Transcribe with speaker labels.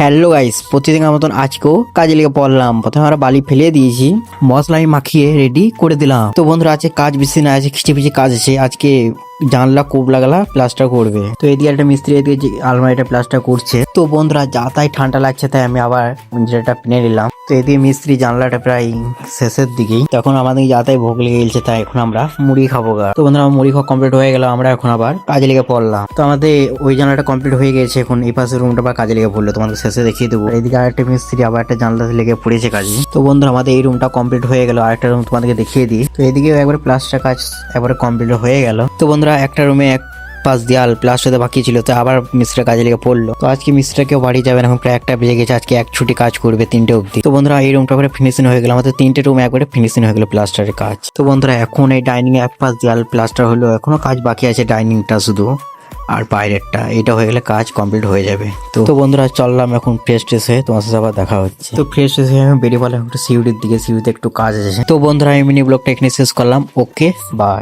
Speaker 1: Hello guys, প্রতিদিনের মতন আজকেও কাজে লেগে পড়লাম। প্রথমে আমরা বালি ফেলে দিয়েছি, মশলা আমি মাখিয়ে রেডি করে দিলাম। তো বন্ধুরা আজকে কাজ বেশি না আছে, খিচিপিচি কাজ আছে। আজকে জানলা কোপ লাগালা প্লাস্টার করবে। তো এদিকে একটা মিস্ত্রি এদিকে যে আলমারিটা প্লাস্টার করছে। তো বন্ধুরা যা তাই ঠান্ডা লাগছে, তাই আমি আবার যেটা কিনে নিলাম। তো এদিকে মিস্ত্রি জানলাটা প্রায় শেষের দিকেই, তখন আমাদের যা তাই ভোগ লেগে গেছে, তাই এখন আমরা মুড়ি খাবো গা। তো বন্ধুরা মুড়ি খাওয়া কমপ্লিট হয়ে গেল, আমরা এখন আবার কাজে লেগে পড়লাম। তো আমাদের ওই জানলাটা কমপ্লিট হয়ে গেছে, এখন এই পাশের রুমটা আবার কাজে লেগে পড়লো, তোমাদের শেষে দেখিয়ে দেবো। এদিকে আরেকটা মিস্ত্রি আবার একটা জানলা লেগে পড়েছে কাজে। তো বন্ধুরা আমাদের এই রুমটা কমপ্লিট হয়ে গেল, আরেকটা রুম তোমাদেরকে দেখিয়ে দিই। তো এদিকে একবারে প্লাস্টার কাজ একবারে কমপ্লিট হয়ে গেল। তো বন্ধুরা একটা রুমে এক পাশ দেয়াল প্লাস্টার বাকি ছিল, তো আবার মিস্ত্রির কাজে লেগে পড়লো। তো আজকে মিস্ত্রিরা কেউ বাড়ি যাবে না, এখন প্রায় 1টা বেজে গেছে। আজকে এক ছুটি কাজ করবে 3টে অবধি। তো বন্ধুরা এই রুমটা করে ফিনিশিং হয়ে গেল, আমাদের 3টে রুম একবারে ফিনিশিং হয়ে গেল প্লাস্টারের কাজ। তো বন্ধুরা এখন এই ডাইনিং এক পাশ দেয়াল প্লাস্টার হলো, এখনো কাজ বাকি আছে ডাইনিংটা শুধু, আর বাইরেরটা এটা হয়ে গেলে কাজ কমপ্লিট হয়ে যাবে। তো বন্ধুরা চললাম এখন ফ্রেশ ট্রেশ হয়ে, তোমার সাথে আবার দেখা হচ্ছে। তো ফ্রেশ ট্রেশ হয়ে আমি বেরিয়ে পড়লাম একটু সিউড়ির দিকে, সিউড়িতে একটু কাজ আছে। তো বন্ধুরা আমি মিনি ব্লগটা এখানে শেষ করলাম। Okay bye.